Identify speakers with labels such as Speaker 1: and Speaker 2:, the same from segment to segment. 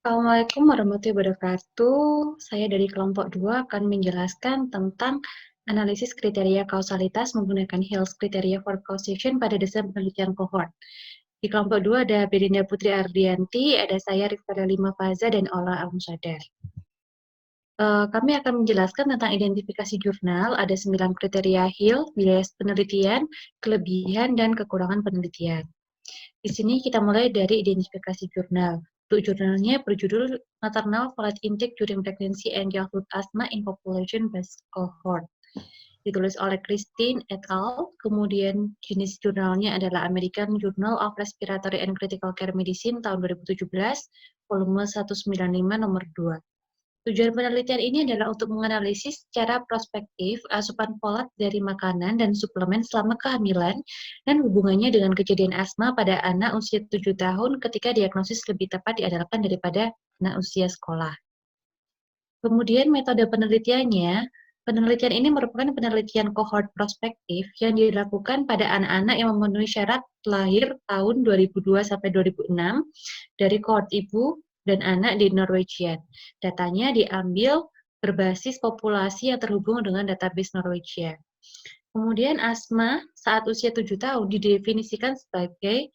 Speaker 1: Assalamualaikum warahmatullahi wabarakatuh. Saya dari kelompok 2 akan menjelaskan tentang analisis kriteria kausalitas menggunakan Hills Criteria for Causation pada dasar penelitian cohort. Di kelompok 2 ada Belinda Putri Ardianti, ada saya Rifka Lima Faza, dan Ola Al-Musadar. Kami akan menjelaskan tentang identifikasi jurnal, ada 9 kriteria Hill, bias penelitian, kelebihan, dan kekurangan penelitian. Di sini kita mulai dari identifikasi jurnal. Untuk jurnalnya berjudul Maternal Folate Intake During Pregnancy and Childhood Asthma in Population Based Cohort. Ditulis oleh Christine et al. Kemudian jenis jurnalnya adalah American Journal of Respiratory and Critical Care Medicine tahun 2017, volume 195 nomor 2. Tujuan penelitian ini adalah untuk menganalisis secara prospektif asupan folat dari makanan dan suplemen selama kehamilan dan hubungannya dengan kejadian asma pada anak usia 7 tahun ketika diagnosis lebih tepat diandalkan daripada anak usia sekolah. Kemudian metode penelitiannya, penelitian ini merupakan penelitian kohort prospektif yang dilakukan pada anak-anak yang memenuhi syarat lahir tahun 2002 sampai 2006 dari kohort ibu dan anak di Norwegian. Datanya diambil berbasis populasi yang terhubung dengan database Norwegia. Kemudian asma saat usia 7 tahun didefinisikan sebagai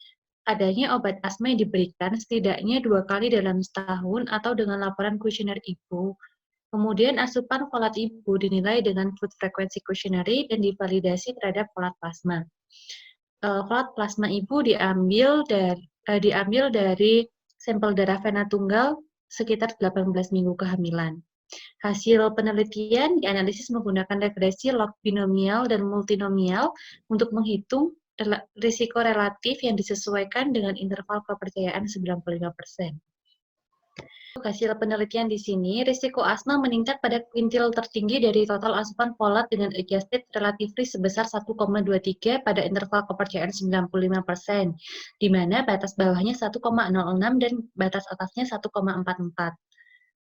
Speaker 1: adanya obat asma yang diberikan setidaknya 2 kali dalam setahun atau dengan laporan kuesioner ibu. Kemudian asupan folat ibu dinilai dengan food frequency questionnaire dan divalidasi terhadap folat plasma. Folat plasma ibu diambil dari sampel darah vena tunggal sekitar 18 minggu kehamilan. Hasil penelitian dianalisis menggunakan regresi log binomial dan multinomial untuk menghitung risiko relatif yang disesuaikan dengan interval kepercayaan 95%. Hasil penelitian di sini, risiko asma meningkat pada kuintil tertinggi dari total asupan folat dengan adjusted relative risk sebesar 1,23 pada interval kepercayaan 95%, di mana batas bawahnya 1,06 dan batas atasnya 1,44.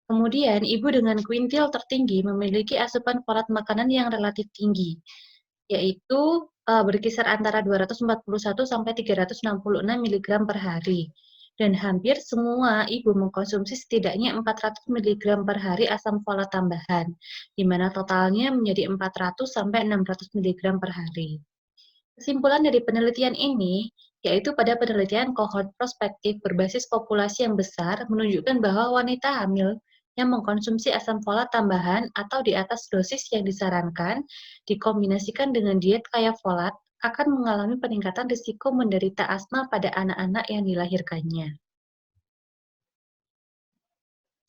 Speaker 1: Kemudian, ibu dengan kuintil tertinggi memiliki asupan folat makanan yang relatif tinggi, yaitu berkisar antara 241 sampai 366 mg per hari. Dan hampir semua ibu mengkonsumsi setidaknya 400 mg per hari asam folat tambahan, di mana totalnya menjadi 400 sampai 600 mg per hari. Kesimpulan dari penelitian ini, yaitu pada penelitian kohort prospektif berbasis populasi yang besar, menunjukkan bahwa wanita hamil yang mengkonsumsi asam folat tambahan atau di atas dosis yang disarankan, dikombinasikan dengan diet kaya folat, akan mengalami peningkatan risiko menderita asma pada anak-anak yang dilahirkannya.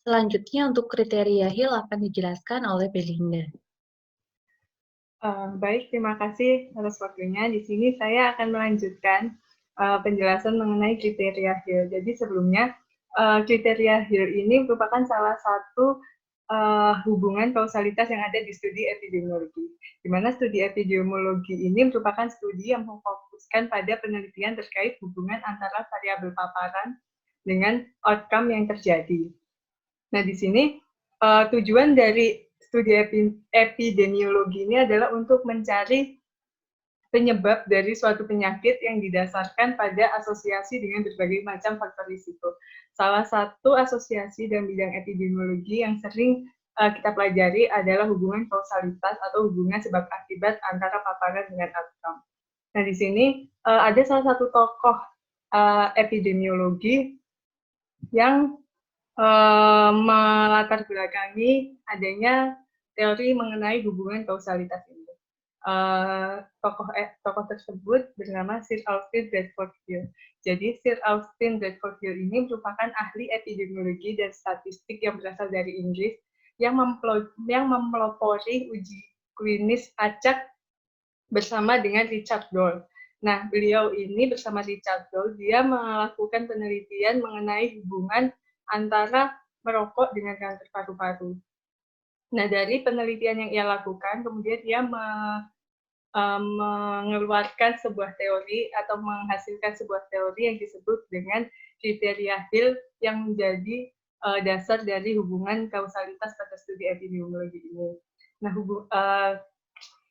Speaker 1: Selanjutnya untuk kriteria Hill akan dijelaskan oleh Belinda.
Speaker 2: Baik, terima kasih atas waktunya. Di sini saya akan melanjutkan penjelasan mengenai kriteria Hill. Jadi sebelumnya, kriteria Hill ini merupakan salah satu hubungan kausalitas yang ada di studi epidemiologi. Di mana studi epidemiologi ini merupakan studi yang memfokuskan pada penelitian terkait hubungan antara variabel paparan dengan outcome yang terjadi. Nah, di sini tujuan dari studi epidemiologi ini adalah untuk mencari penyebab dari suatu penyakit yang didasarkan pada asosiasi dengan berbagai macam faktor risiko. Salah satu asosiasi dalam bidang epidemiologi yang sering kita pelajari adalah hubungan kausalitas atau hubungan sebab akibat antara paparan dengan outcome. Nah, di sini ada salah satu tokoh epidemiologi yang melatar belakangi adanya teori mengenai hubungan kausalitas ini. Tokoh tersebut bernama Sir Austin Bradford Hill. Jadi Sir Austin Bradford Hill ini merupakan ahli epidemiologi dan statistik yang berasal dari Inggris yang mempelopori uji klinis acak bersama dengan Richard Doll. Nah, beliau ini bersama Richard Doll, dia melakukan penelitian mengenai hubungan antara merokok dengan kanker paru-paru. Nah, dari penelitian yang ia lakukan, kemudian dia mengeluarkan sebuah teori atau menghasilkan sebuah teori yang disebut dengan kriteria Hill yang menjadi dasar dari hubungan kausalitas pada studi epidemiologi ini. Nah,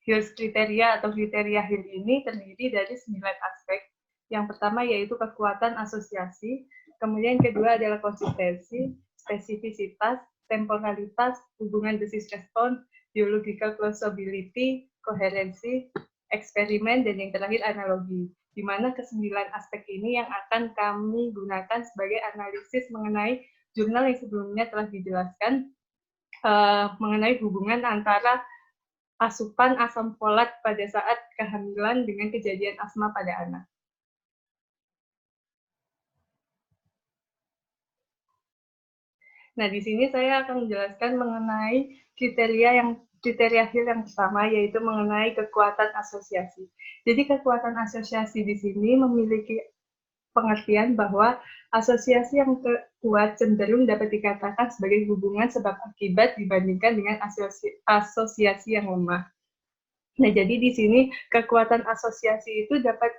Speaker 2: Hill's kriteria atau kriteria Hill ini terdiri dari 9 aspek. Yang pertama yaitu kekuatan asosiasi, kemudian kedua adalah konsistensi, spesifisitas, temporalitas, hubungan disease response, biological plausibility, koherensi, eksperimen, dan yang terakhir analogi. Di mana kesembilan aspek ini yang akan kami gunakan sebagai analisis mengenai jurnal yang sebelumnya telah dijelaskan mengenai hubungan antara asupan asam folat pada saat kehamilan dengan kejadian asma pada anak. Nah, di sini saya akan menjelaskan mengenai kriteria Hill yang pertama, yaitu mengenai kekuatan asosiasi. Jadi kekuatan asosiasi di sini memiliki pengertian bahwa asosiasi yang kuat cenderung dapat dikatakan sebagai hubungan sebab akibat dibandingkan dengan asosiasi yang lemah. Nah, jadi di sini kekuatan asosiasi itu dapat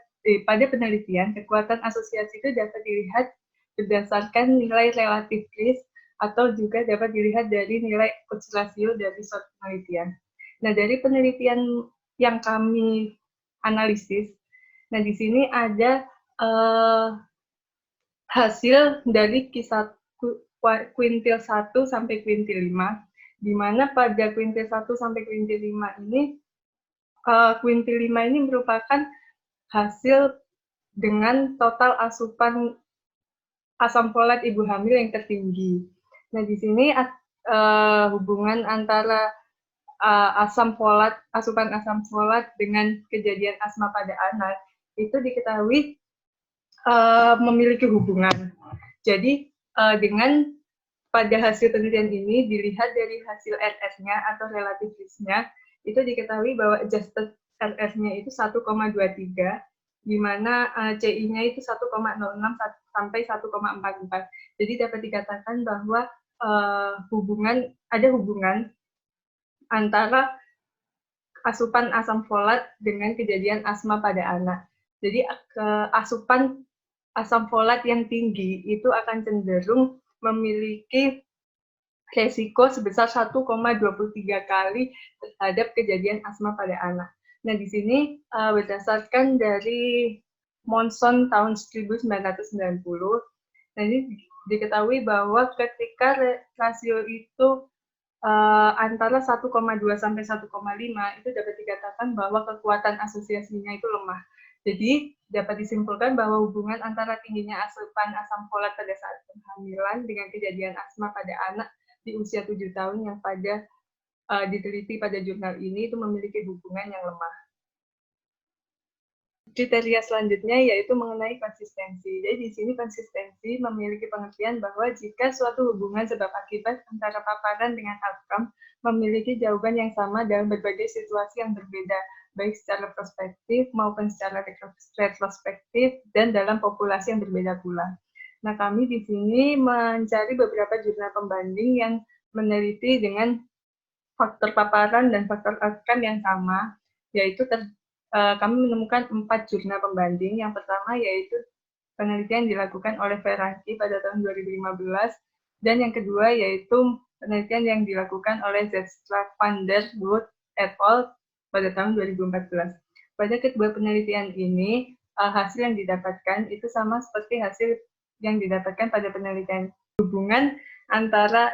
Speaker 2: pada penelitian, kekuatan asosiasi itu dapat dilihat berdasarkan nilai relatif risk atau juga dapat dilihat dari nilai odds ratio dari suatu penelitian. Nah, dari penelitian yang kami analisis, nah di sini ada hasil dari kisah kuintil 1 sampai kuintil 5, di mana pada kuintil 1 sampai kuintil 5 ini, kuintil 5 ini merupakan hasil dengan total asupan asam folat ibu hamil yang tertinggi. Nah, di sini hubungan antara asupan asam folat dengan kejadian asma pada anak itu diketahui memiliki hubungan. Jadi dengan pada hasil penelitian ini dilihat dari hasil RR-nya atau relative risk-nya, itu diketahui bahwa adjusted RR-nya itu 1,23, di mana CI-nya itu 1,06 sampai 1,44. Jadi dapat dikatakan bahwa ada hubungan antara asupan asam folat dengan kejadian asma pada anak. Jadi asupan asam folat yang tinggi itu akan cenderung memiliki resiko sebesar 1,23 kali terhadap kejadian asma pada anak. Nah, di sini berdasarkan dari Monson tahun 1990, nah ini diketahui bahwa ketika rasio itu antara 1,2 sampai 1,5 itu dapat dikatakan bahwa kekuatan asosiasinya itu lemah. Jadi dapat disimpulkan bahwa hubungan antara tingginya asupan asam folat pada saat kehamilan dengan kejadian asma pada anak di usia 7 tahun yang diteliti pada jurnal ini itu memiliki hubungan yang lemah. Kriteria selanjutnya yaitu mengenai konsistensi. Jadi di sini konsistensi memiliki pengertian bahwa jika suatu hubungan sebab akibat antara paparan dengan outcome memiliki jawaban yang sama dalam berbagai situasi yang berbeda, baik secara prospektif maupun secara retrospektif dan dalam populasi yang berbeda pula. Nah, kami di sini mencari beberapa jurnal pembanding yang meneliti dengan faktor paparan dan faktor outcome yang sama, yaitu kami menemukan 4 jurnal pembanding. Yang pertama yaitu penelitian dilakukan oleh Feranki pada tahun 2015, dan yang kedua yaitu penelitian yang dilakukan oleh Zetstra van der Wood et al. Pada tahun 2014. Pada kedua penelitian ini, hasil yang didapatkan itu sama seperti hasil yang didapatkan pada penelitian hubungan antara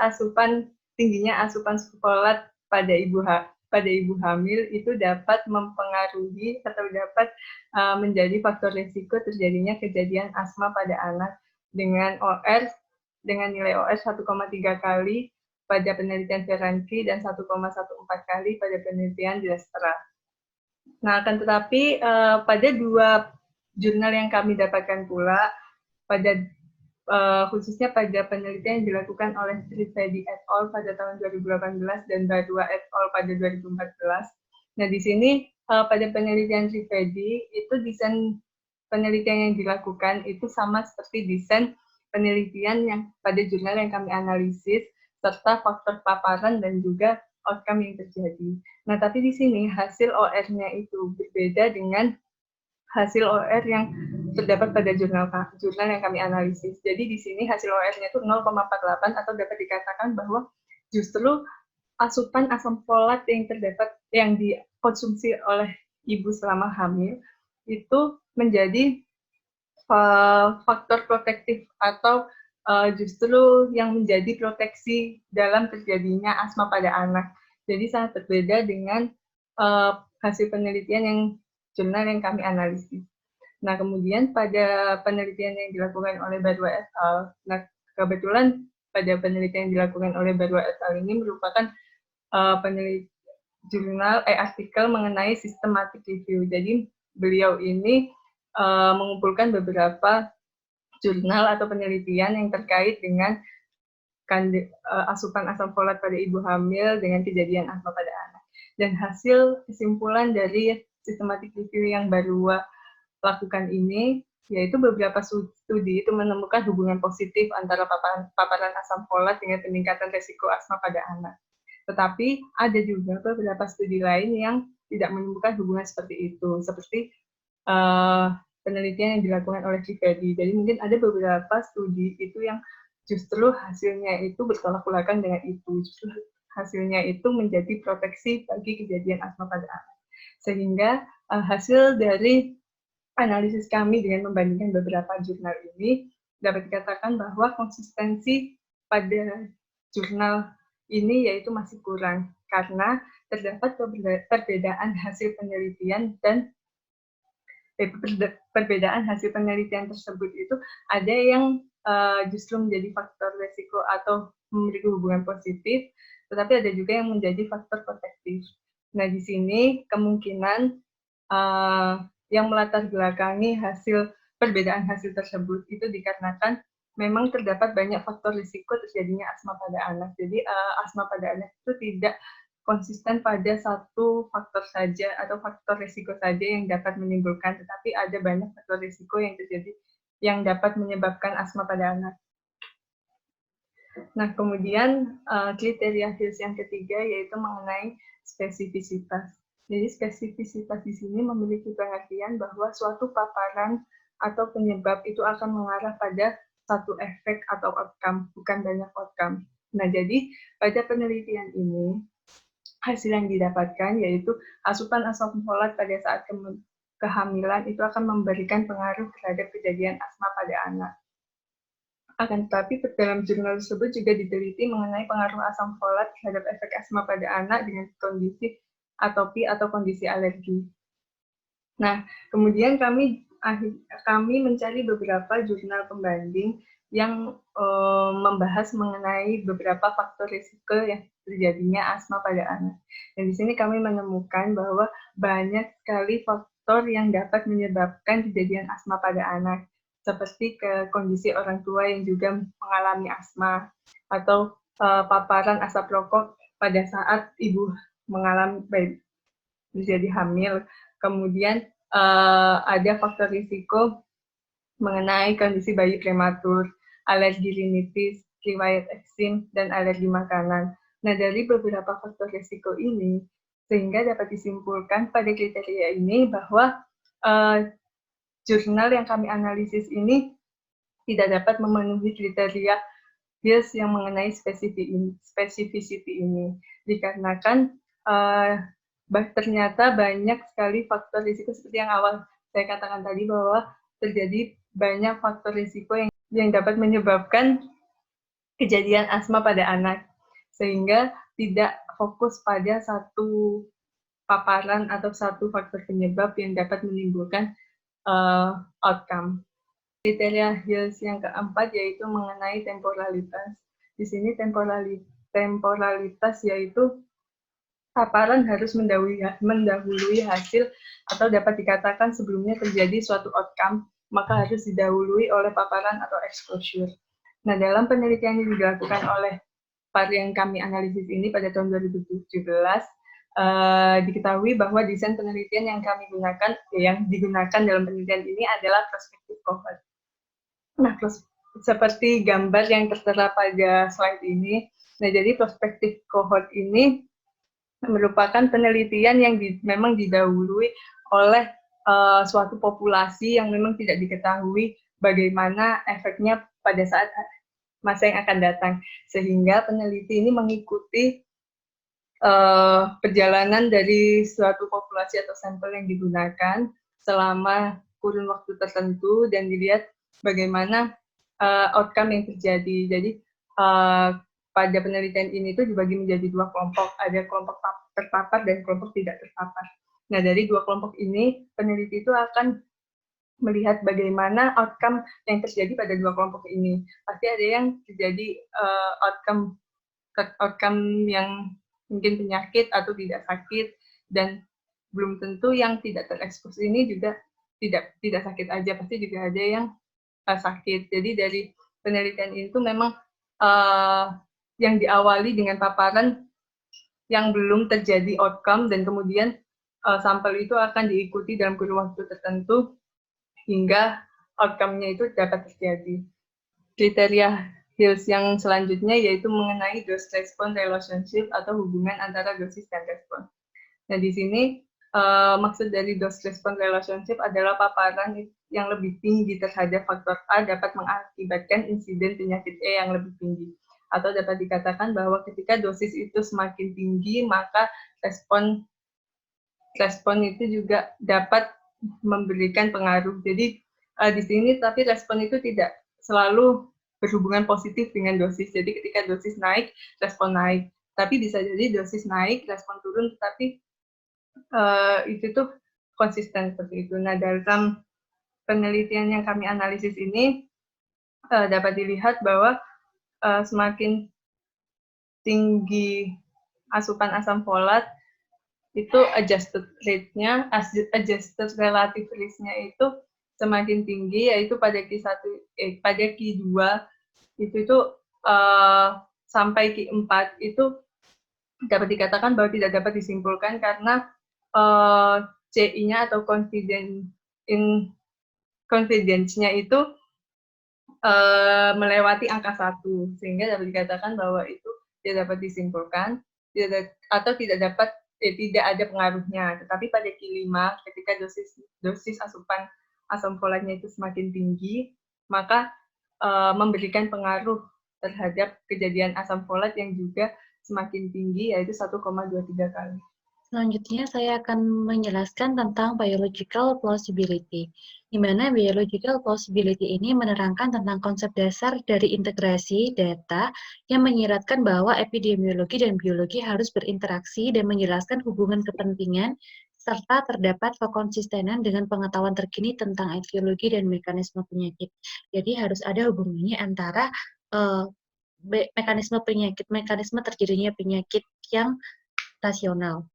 Speaker 2: tingginya asupan folat pada ibu hamil itu dapat mempengaruhi atau dapat menjadi faktor risiko terjadinya kejadian asma pada anak dengan nilai OR 1,3 kali pada penelitian Feranki dan 1,14 kali pada penelitian Zetstra. Nah, akan tetapi pada dua jurnal yang kami dapatkan pula, khususnya pada penelitian yang dilakukan oleh Trivedi et al. Pada tahun 2018 dan Badua et al. Pada 2014. Nah, di sini pada penelitian Trivedi itu desain penelitian yang dilakukan itu sama seperti desain penelitian yang pada jurnal yang kami analisis, serta faktor paparan dan juga outcome yang terjadi. Nah, tapi di sini hasil OR-nya itu berbeda dengan hasil OR yang terdapat pada jurnal yang kami analisis. Jadi di sini hasil OR-nya itu 0,48 atau dapat dikatakan bahwa justru asupan asam folat yang dikonsumsi oleh ibu selama hamil itu menjadi faktor protektif atau justru yang menjadi proteksi dalam terjadinya asma pada anak. Jadi sangat berbeda dengan hasil penelitian yang jurnal yang kami analisis. Nah, kemudian pada penelitian yang dilakukan oleh Barua et al. Nah, kebetulan pada penelitian yang dilakukan oleh Barua et al. Ini merupakan artikel mengenai systematic review. Jadi beliau ini mengumpulkan beberapa jurnal atau penelitian yang terkait dengan asupan asam folat pada ibu hamil dengan kejadian asma pada anak. Dan hasil kesimpulan dari systematic review yang baru lakukan ini, yaitu beberapa studi itu menemukan hubungan positif antara paparan asam folat dengan peningkatan resiko asma pada anak. Tetapi ada juga beberapa studi lain yang tidak menemukan hubungan seperti itu, seperti penelitian yang dilakukan oleh Trivedi. Jadi mungkin ada beberapa studi itu yang justru hasilnya itu bertolak belakang dengan itu. Justru hasilnya itu menjadi proteksi bagi kejadian asma pada anak. Sehingga hasil dari analisis kami dengan membandingkan beberapa jurnal ini dapat dikatakan bahwa konsistensi pada jurnal ini yaitu masih kurang karena terdapat perbedaan hasil penelitian dan perbedaan hasil penelitian tersebut itu ada yang justru menjadi faktor resiko atau memiliki hubungan positif, tetapi ada juga yang menjadi faktor protektif. Nah, di sini kemungkinan yang melatar belakangi perbedaan hasil tersebut itu dikarenakan memang terdapat banyak faktor risiko terjadinya asma pada anak. Jadi asma pada anak itu tidak konsisten pada satu faktor saja atau faktor risiko saja yang dapat menimbulkan, tetapi ada banyak faktor risiko yang terjadi yang dapat menyebabkan asma pada anak. Nah, kemudian kriteria Hills yang ketiga yaitu mengenai spesifisitas. Jadi spesifisitas di sini memiliki pengertian bahwa suatu paparan atau penyebab itu akan mengarah pada satu efek atau outcome, bukan banyak outcome. Nah, jadi pada penelitian ini, hasil yang didapatkan yaitu asupan asam folat pada saat kehamilan itu akan memberikan pengaruh terhadap kejadian asma pada anak. Akan tetapi dalam jurnal tersebut juga diteliti mengenai pengaruh asam folat terhadap efek asma pada anak dengan kondisi atopi atau kondisi alergi. Nah, kemudian kami mencari beberapa jurnal pembanding yang membahas mengenai beberapa faktor risiko yang terjadinya asma pada anak. Dan di sini kami menemukan bahwa banyak sekali faktor yang dapat menyebabkan kejadian asma pada anak, seperti kondisi orang tua yang juga mengalami asma, atau paparan asap rokok pada saat ibu mengalami menjadi hamil. Kemudian ada faktor risiko mengenai kondisi bayi prematur, alergi rinitis, riwayat eksim, dan alergi makanan. Nah, dari beberapa faktor risiko ini, sehingga dapat disimpulkan pada kriteria ini bahwa jurnal yang kami analisis ini tidak dapat memenuhi kriteria Hills yang mengenai specificity ini. Dikarenakan ternyata banyak sekali faktor risiko seperti yang awal saya katakan tadi bahwa terjadi banyak faktor risiko yang dapat menyebabkan kejadian asma pada anak, sehingga tidak fokus pada satu paparan atau satu faktor penyebab yang dapat menimbulkan outcome. Kriteria Hills yang keempat yaitu mengenai temporalitas. Di sini temporalitas yaitu paparan harus mendahului hasil atau dapat dikatakan sebelumnya terjadi suatu outcome, maka harus didahului oleh paparan atau exposure. Nah, dalam penelitian yang dilakukan oleh yang kami analisis ini pada tahun 2017, diketahui bahwa desain penelitian yang digunakan dalam penelitian ini adalah prospective cohort. Nah, seperti gambar yang tertera pada slide ini, nah jadi prospective cohort ini merupakan penelitian yang memang didahului oleh suatu populasi yang memang tidak diketahui bagaimana efeknya pada saat masa yang akan datang, sehingga peneliti ini mengikuti perjalanan dari suatu populasi atau sampel yang digunakan selama kurun waktu tertentu dan dilihat bagaimana outcome yang terjadi. Jadi pada penelitian ini tuh dibagi menjadi 2 kelompok, ada kelompok terpapar dan kelompok tidak terpapar. Nah, dari 2 kelompok ini, peneliti itu akan melihat bagaimana outcome yang terjadi pada 2 kelompok ini. Pasti ada yang terjadi outcome yang mungkin penyakit atau tidak sakit, dan belum tentu yang tidak terekspos ini juga tidak sakit aja, pasti juga ada yang sakit. Jadi dari penelitian itu memang yang diawali dengan paparan yang belum terjadi outcome, dan kemudian sampel itu akan diikuti dalam kurun waktu tertentu hingga outcome-nya itu dapat terjadi. Kriteria Hills yang selanjutnya yaitu mengenai dose-response relationship atau hubungan antara dosis dan respon. Nah, di sini maksud dari dose-response relationship adalah paparan yang lebih tinggi terhadap faktor A dapat mengakibatkan insiden penyakit E yang lebih tinggi. Atau dapat dikatakan bahwa ketika dosis itu semakin tinggi, maka respon itu juga dapat memberikan pengaruh. Jadi di sini tapi respon itu tidak selalu berhubungan positif dengan dosis. Jadi ketika dosis naik, respon naik. Tapi bisa jadi dosis naik, respon turun, tetapi itu tuh konsisten seperti itu. Nah, dalam penelitian yang kami analisis ini dapat dilihat bahwa semakin tinggi asupan asam folat, itu adjusted rate-nya, adjusted relative risk-nya itu semakin tinggi, yaitu pada pada Q2 itu sampai Q4 itu dapat dikatakan bahwa tidak dapat disimpulkan karena CI-nya atau confidence-nya itu melewati angka 1, sehingga dapat dikatakan bahwa itu tidak dapat disimpulkan atau tidak ada pengaruhnya. Tetapi pada Q5, ketika dosis asupan asam folatnya itu semakin tinggi, maka memberikan pengaruh terhadap kejadian asam folat yang juga semakin tinggi, yaitu 1,23 kali.
Speaker 1: Selanjutnya, saya akan menjelaskan tentang biological plausibility, di mana biological plausibility ini menerangkan tentang konsep dasar dari integrasi data yang menyiratkan bahwa epidemiologi dan biologi harus berinteraksi dan menjelaskan hubungan kepentingan serta terdapat kekonsistenan dengan pengetahuan terkini tentang etiologi dan mekanisme penyakit. Jadi harus ada hubungannya antara mekanisme terjadinya penyakit yang rasional.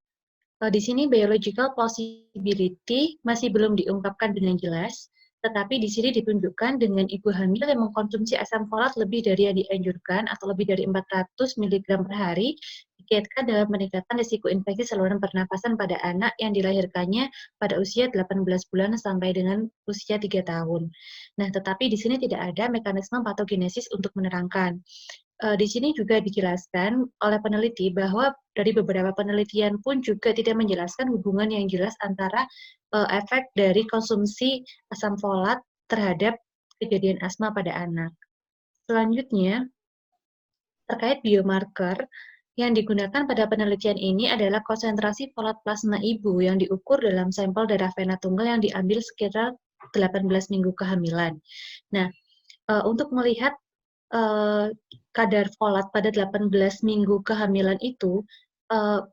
Speaker 1: Di sini biological plausibility masih belum diungkapkan dengan jelas, tetapi di sini ditunjukkan dengan ibu hamil yang mengkonsumsi asam folat lebih dari yang dianjurkan atau lebih dari 400 mg per hari, dikaitkan dalam peningkatan risiko infeksi saluran pernapasan pada anak yang dilahirkannya pada usia 18 bulan sampai dengan usia 3 tahun. Nah, tetapi di sini tidak ada mekanisme patogenesis untuk menerangkan. Di sini juga dijelaskan oleh peneliti bahwa dari beberapa penelitian pun juga tidak menjelaskan hubungan yang jelas antara efek dari konsumsi asam folat terhadap kejadian asma pada anak. Selanjutnya, terkait biomarker, yang digunakan pada penelitian ini adalah konsentrasi folat plasma ibu yang diukur dalam sampel darah vena tunggal yang diambil sekitar 18 minggu kehamilan. Nah, untuk melihat kadar folat pada 18 minggu kehamilan itu,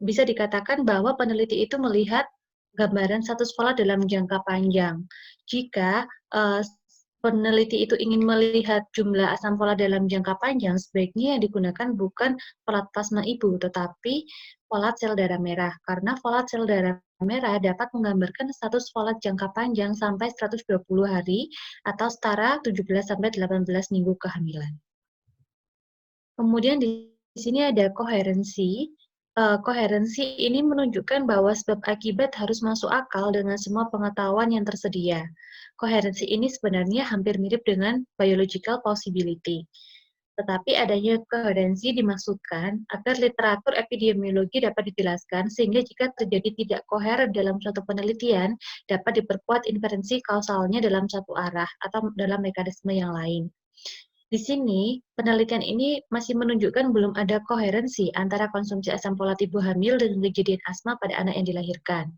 Speaker 1: bisa dikatakan bahwa peneliti itu melihat gambaran status folat dalam jangka panjang. Jika peneliti itu ingin melihat jumlah asam folat dalam jangka panjang, sebaiknya yang digunakan bukan folat plasma ibu, tetapi folat sel darah merah. Karena folat sel darah merah dapat menggambarkan status folat jangka panjang sampai 120 hari atau setara 17-18 minggu kehamilan. Kemudian di sini ada koherensi. Koherensi ini menunjukkan bahwa sebab akibat harus masuk akal dengan semua pengetahuan yang tersedia. Koherensi ini sebenarnya hampir mirip dengan biological plausibility. Tetapi adanya koherensi dimaksudkan agar literatur epidemiologi dapat dijelaskan sehingga jika terjadi tidak koheren dalam suatu penelitian, dapat diperkuat inferensi kausalnya dalam satu arah atau dalam mekanisme yang lain. Di sini, penelitian ini masih menunjukkan belum ada koherensi antara konsumsi asam folat ibu hamil dan kejadian asma pada anak yang dilahirkan.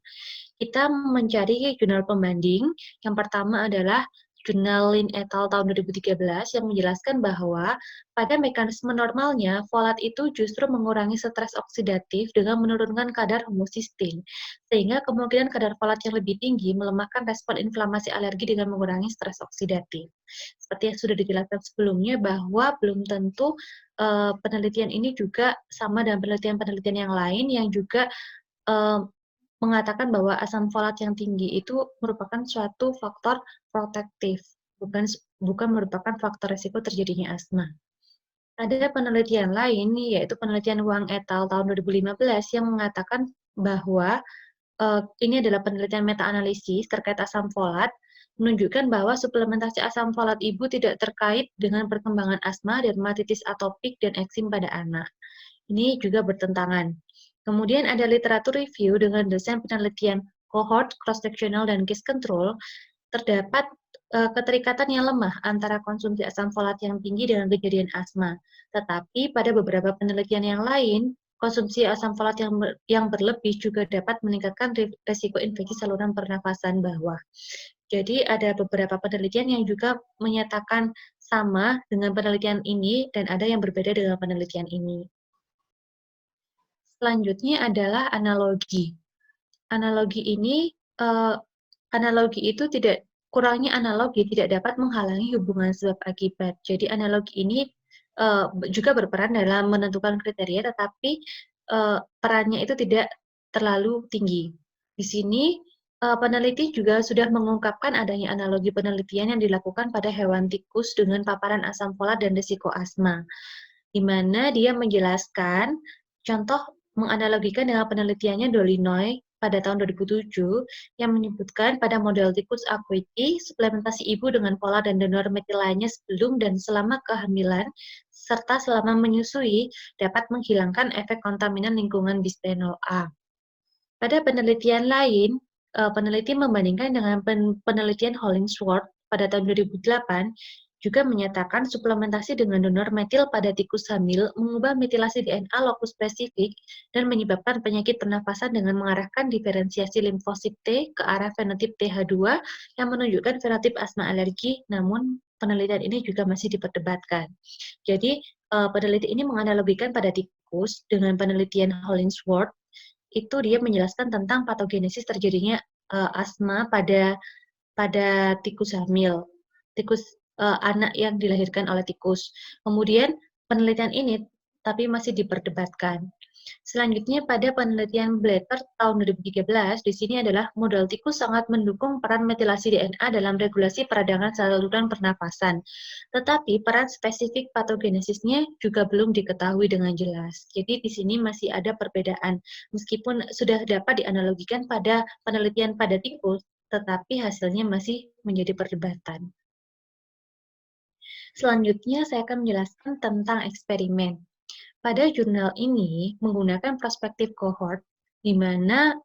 Speaker 1: Kita mencari jurnal pembanding. Yang pertama adalah Jurnalin et al. Tahun 2013 yang menjelaskan bahwa pada mekanisme normalnya, folat itu justru mengurangi stres oksidatif dengan menurunkan kadar homocysteine, sehingga kemungkinan kadar folat yang lebih tinggi melemahkan respon inflamasi alergi dengan mengurangi stres oksidatif. Seperti yang sudah dijelaskan sebelumnya bahwa belum tentu penelitian ini juga sama dengan penelitian-penelitian yang lain yang juga eh, mengatakan bahwa asam folat yang tinggi itu merupakan suatu faktor protektif, bukan merupakan faktor resiko terjadinya asma. Ada penelitian lain, yaitu penelitian Wang et al. Tahun 2015 yang mengatakan bahwa ini adalah penelitian meta-analisis terkait asam folat, menunjukkan bahwa suplementasi asam folat ibu tidak terkait dengan perkembangan asma, dermatitis atopik, dan eksim pada anak. Ini juga bertentangan. Kemudian ada literatur review dengan desain penelitian cohort, cross-sectional, dan case control. Terdapat keterikatan yang lemah antara konsumsi asam folat yang tinggi dengan kejadian asma. Tetapi pada beberapa penelitian yang lain, konsumsi asam folat yang berlebih juga dapat meningkatkan risiko infeksi saluran pernafasan bawah. Jadi ada beberapa penelitian yang juga menyatakan sama dengan penelitian ini dan ada yang berbeda dengan penelitian ini. Selanjutnya adalah analogi. Analogi ini, analogi itu kurangnya analogi tidak dapat menghalangi hubungan sebab akibat. Jadi analogi ini juga berperan dalam menentukan kriteria, tetapi perannya itu tidak terlalu tinggi. Di sini peneliti juga sudah mengungkapkan adanya analogi penelitian yang dilakukan pada hewan tikus dengan paparan asam folat dan risiko asma, di mana dia menjelaskan contoh menganalogikan dengan penelitiannya Dolinoy pada tahun 2007 yang menyebutkan pada model tikus Acuity, suplementasi ibu dengan pola dan donor metil lainnya sebelum dan selama kehamilan serta selama menyusui dapat menghilangkan efek kontaminan lingkungan bisphenol A. Pada penelitian lain, peneliti membandingkan dengan penelitian Hollingsworth pada tahun 2008 juga menyatakan suplementasi dengan donor metil pada tikus hamil mengubah metilasi DNA lokus spesifik dan menyebabkan penyakit pernafasan dengan mengarahkan diferensiasi limfosit T ke arah fenotip TH2 yang menunjukkan fenotip asma alergi, namun penelitian ini juga masih diperdebatkan. Jadi, peneliti ini menganalogikan pada tikus dengan penelitian Hollingsworth, itu dia menjelaskan tentang patogenesis terjadinya asma pada tikus hamil, tikus anak yang dilahirkan oleh tikus. Kemudian penelitian ini tapi masih diperdebatkan. Selanjutnya pada penelitian Blatter tahun 2013, di sini adalah model tikus sangat mendukung peran metilasi DNA dalam regulasi peradangan saluran pernafasan. Tetapi peran spesifik patogenesisnya juga belum diketahui dengan jelas. Jadi di sini masih ada perbedaan. Meskipun sudah dapat dianalogikan pada penelitian pada tikus, tetapi hasilnya masih menjadi perdebatan. Selanjutnya saya akan menjelaskan tentang eksperimen. Pada jurnal ini menggunakan perspektif cohort, di mana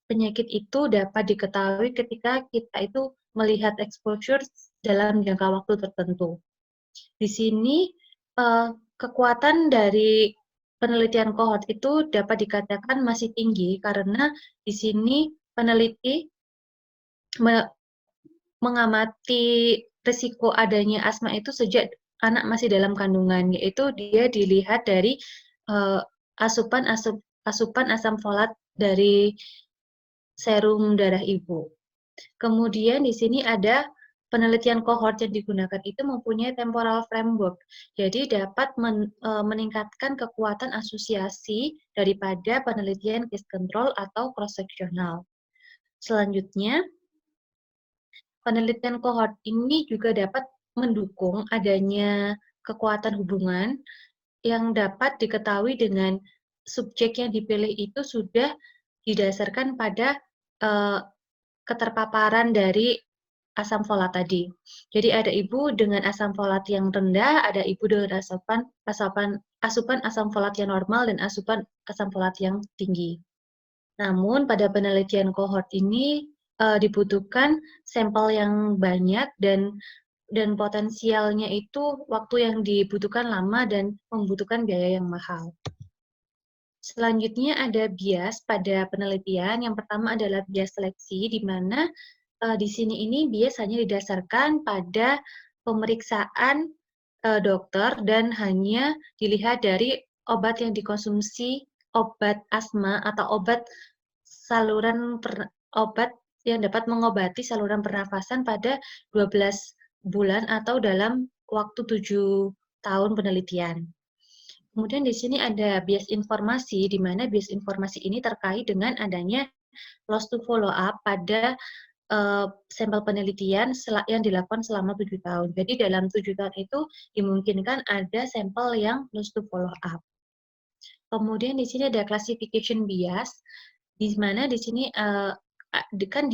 Speaker 1: penyakit itu dapat diketahui ketika kita itu melihat exposure dalam jangka waktu tertentu. Di sini kekuatan dari penelitian cohort itu dapat dikatakan masih tinggi karena di sini peneliti mengamati risiko adanya asma itu sejak anak masih dalam kandungan, yaitu dia dilihat dari asupan asam folat dari serum darah ibu. Kemudian di sini ada penelitian cohort yang digunakan itu mempunyai temporal framework, jadi dapat meningkatkan kekuatan asosiasi daripada penelitian case control atau cross-sectional. Selanjutnya, penelitian cohort ini juga dapat mendukung adanya kekuatan hubungan yang dapat diketahui dengan subjek yang dipilih itu sudah didasarkan pada keterpaparan dari asam folat tadi. Jadi ada ibu dengan asam folat yang rendah, ada ibu dengan asupan asam folat yang normal dan asupan asam folat yang tinggi. Namun pada penelitian cohort ini dibutuhkan sampel yang banyak dan potensialnya itu waktu yang dibutuhkan lama dan membutuhkan biaya yang mahal. Selanjutnya ada bias pada penelitian. Yang pertama adalah bias seleksi, di mana di sini ini biasanya didasarkan pada pemeriksaan dokter dan hanya dilihat dari obat yang dikonsumsi, obat asma atau obat yang dapat mengobati saluran pernafasan pada 12 bulan atau dalam waktu 7 tahun penelitian. Kemudian di sini ada bias informasi, di mana bias informasi ini terkait dengan adanya loss to follow up pada sampel penelitian yang dilakukan selama 7 tahun. Jadi dalam 7 tahun itu dimungkinkan ada sampel yang loss to follow up. Kemudian di sini ada classification bias, di mana di sini kan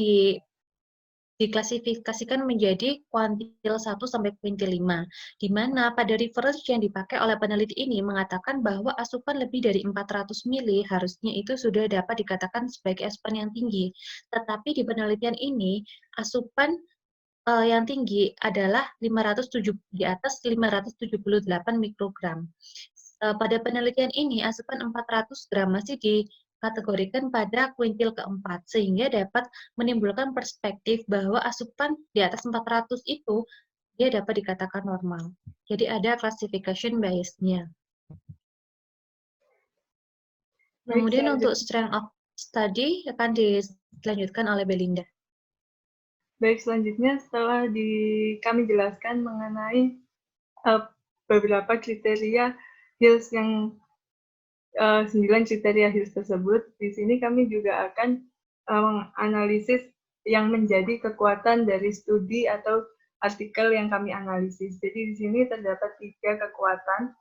Speaker 1: diklasifikasikan menjadi kuantil 1 sampai kuintil 5, di mana pada reference yang dipakai oleh peneliti ini mengatakan bahwa asupan lebih dari 400 mili harusnya itu sudah dapat dikatakan sebagai asupan yang tinggi. Tetapi di penelitian ini, asupan yang tinggi adalah di atas 578 mikrogram. Pada penelitian ini, asupan 400 gram masih dikategorikan pada kuintil keempat, sehingga dapat menimbulkan perspektif bahwa asupan di atas 400 itu dia dapat dikatakan normal. Jadi ada classification bias-nya. Kemudian untuk strength of study akan dilanjutkan oleh Belinda.
Speaker 2: Baik, selanjutnya setelah kami jelaskan mengenai beberapa kriteria HILS yang 9 kriteria HILS tersebut, di sini kami juga akan menganalisis yang menjadi kekuatan dari studi atau artikel yang kami analisis. Jadi di sini terdapat 3 kekuatan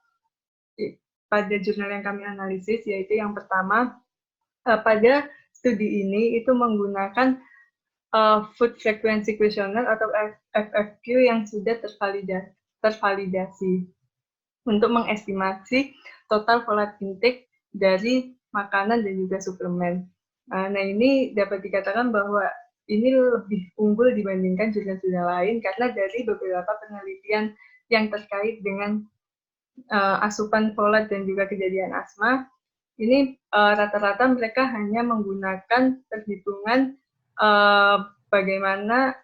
Speaker 2: pada jurnal yang kami analisis, yaitu yang pertama, pada studi ini itu menggunakan Food Frequency Questionnaire atau FFQ yang sudah tervalidasi untuk mengestimasi total folate intake dari makanan dan juga suplemen. Nah, ini dapat dikatakan bahwa ini lebih unggul dibandingkan jurnal-jurnal lain karena dari beberapa penelitian yang terkait dengan asupan folat dan juga kejadian asma, ini rata-rata mereka hanya menggunakan perhitungan bagaimana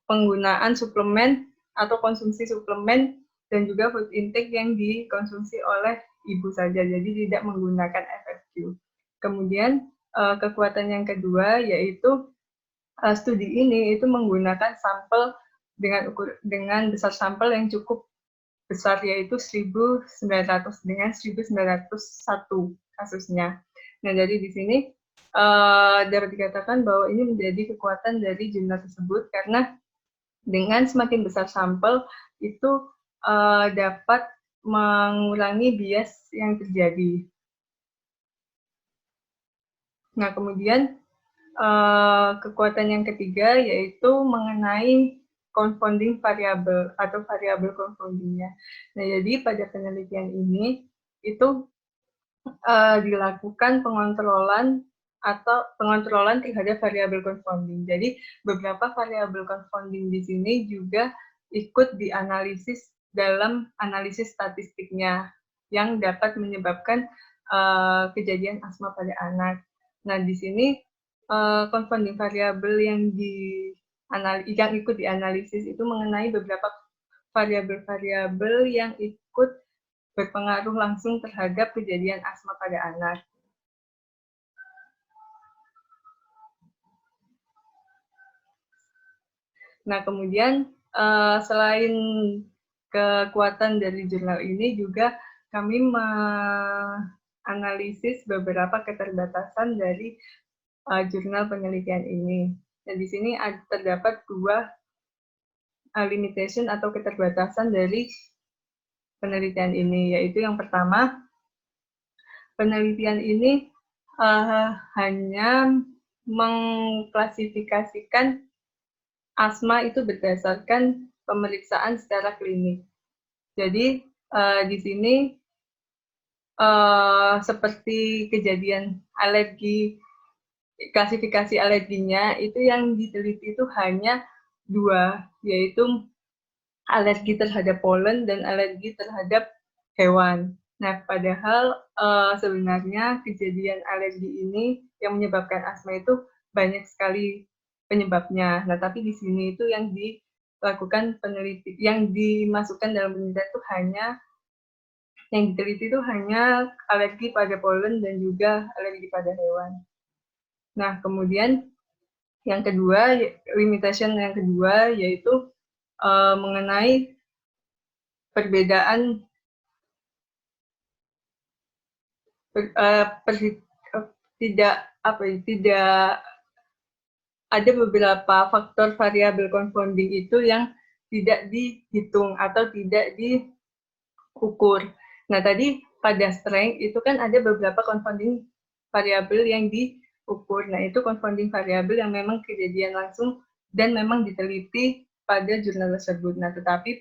Speaker 2: penggunaan suplemen atau konsumsi suplemen dan juga food intake yang dikonsumsi oleh ibu saja, jadi tidak menggunakan FFQ. Kemudian kekuatan yang kedua yaitu studi ini itu menggunakan sampel dengan besar sampel yang cukup besar, yaitu 1.900 dengan 1.901 kasusnya. Nah, jadi di sini dapat dikatakan bahwa ini menjadi kekuatan dari jurnal tersebut karena dengan semakin besar sampel itu dapat mengurangi bias yang terjadi. Nah, kemudian kekuatan yang ketiga yaitu mengenai confounding variable atau variabel confoundingnya. Nah, jadi pada penelitian ini itu dilakukan pengontrolan terhadap variabel confounding. Jadi beberapa variabel confounding di sini juga ikut dianalisis dalam analisis statistiknya yang dapat menyebabkan kejadian asma pada anak. Nah, di sini confounding variabel yang ikut dianalisis itu mengenai beberapa variabel-variabel yang ikut berpengaruh langsung terhadap kejadian asma pada anak. Nah, kemudian selain kekuatan dari jurnal ini juga kami menganalisis beberapa keterbatasan dari jurnal penelitian ini. Dan di sini terdapat 2 limitation atau keterbatasan dari penelitian ini, yaitu yang pertama, penelitian ini hanya mengklasifikasikan asma itu berdasarkan pemeriksaan secara klinik. Jadi di sini seperti kejadian alergi, klasifikasi alerginya itu yang diteliti itu hanya 2, yaitu alergi terhadap polen dan alergi terhadap hewan. Nah, padahal sebenarnya kejadian alergi ini yang menyebabkan asma itu banyak sekali penyebabnya. Nah, tapi di sini itu yang dilakukan peneliti, yang dimasukkan dalam penelitian itu yang diteliti itu hanya alergi pada polen dan juga alergi pada hewan. Nah, kemudian yang kedua, limitation yang kedua yaitu mengenai perbedaan tidak ada beberapa faktor variabel confounding itu yang tidak dihitung atau tidak diukur. Nah, tadi pada strength itu kan ada beberapa confounding variabel yang diukur. Nah, itu confounding variabel yang memang kejadian langsung dan memang diteliti pada jurnal tersebut. Nah, tetapi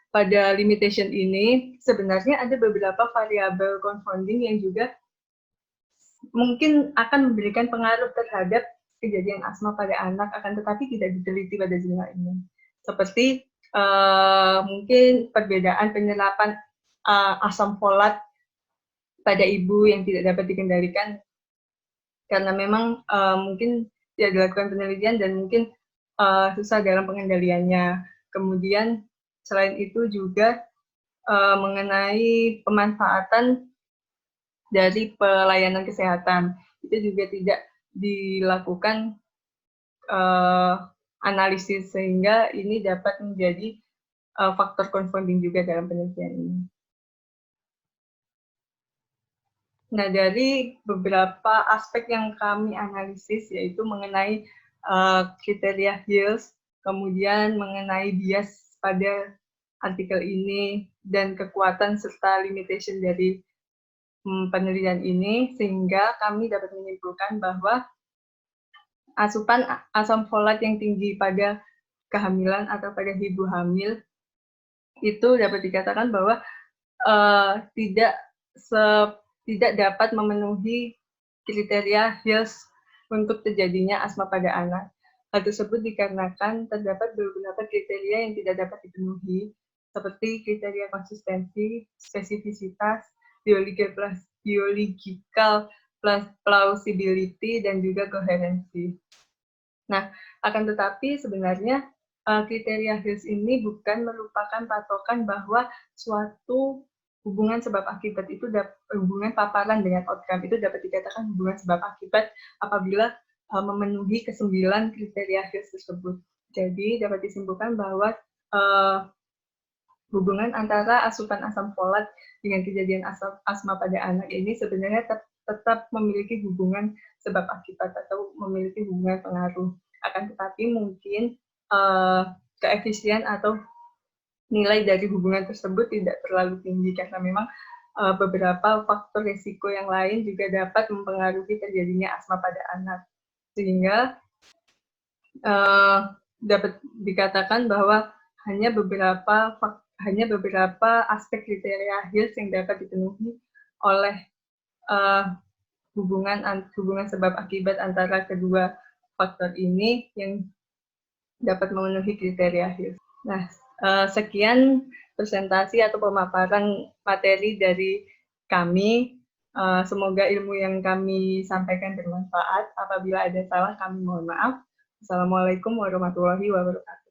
Speaker 2: pada limitation ini sebenarnya ada beberapa variabel confounding yang juga mungkin akan memberikan pengaruh terhadap kejadian asma pada anak, akan tetapi tidak diteliti pada jurnal ini. Seperti mungkin perbedaan penyerapan asam folat pada ibu yang tidak dapat dikendalikan karena memang mungkin tidak dilakukan penelitian dan mungkin susah dalam pengendaliannya. Kemudian selain itu juga mengenai pemanfaatan dari pelayanan kesehatan itu juga tidak dilakukan analisis sehingga ini dapat menjadi faktor confounding juga dalam penelitian ini. Nah, dari beberapa aspek yang kami analisis yaitu mengenai kriteria HEALS, kemudian mengenai bias pada artikel ini dan kekuatan serta limitation dari penelitian ini, sehingga kami dapat menyimpulkan bahwa asupan asam folat yang tinggi pada kehamilan atau pada ibu hamil itu dapat dikatakan bahwa tidak dapat memenuhi kriteria HEALS untuk terjadinya asma pada anak. Hal tersebut dikarenakan terdapat beberapa kriteria yang tidak dapat dipenuhi, seperti kriteria konsistensi, spesifisitas, biological plausibility, dan juga koherensi. Nah, akan tetapi sebenarnya kriteria HEALS ini bukan merupakan patokan bahwa suatu hubungan sebab akibat itu hubungan paparan dengan outcome itu dapat dikatakan hubungan sebab akibat apabila memenuhi ke-9 kriteria HEALS tersebut. Jadi dapat disimpulkan bahwa hubungan antara asupan asam folat dengan kejadian asma pada anak ini sebenarnya tetap memiliki hubungan sebab akibat atau memiliki hubungan pengaruh. Akan tetapi mungkin keefisien atau nilai dari hubungan tersebut tidak terlalu tinggi karena memang beberapa faktor risiko yang lain juga dapat mempengaruhi terjadinya asma pada anak. Sehingga dapat dikatakan bahwa hanya beberapa aspek kriteria HEALS yang dapat dipenuhi oleh hubungan sebab akibat antara kedua faktor ini yang dapat memenuhi kriteria HEALS. Nah, sekian presentasi atau pemaparan materi dari kami. Semoga ilmu yang kami sampaikan bermanfaat. Apabila ada salah, kami mohon maaf. Assalamualaikum warahmatullahi wabarakatuh.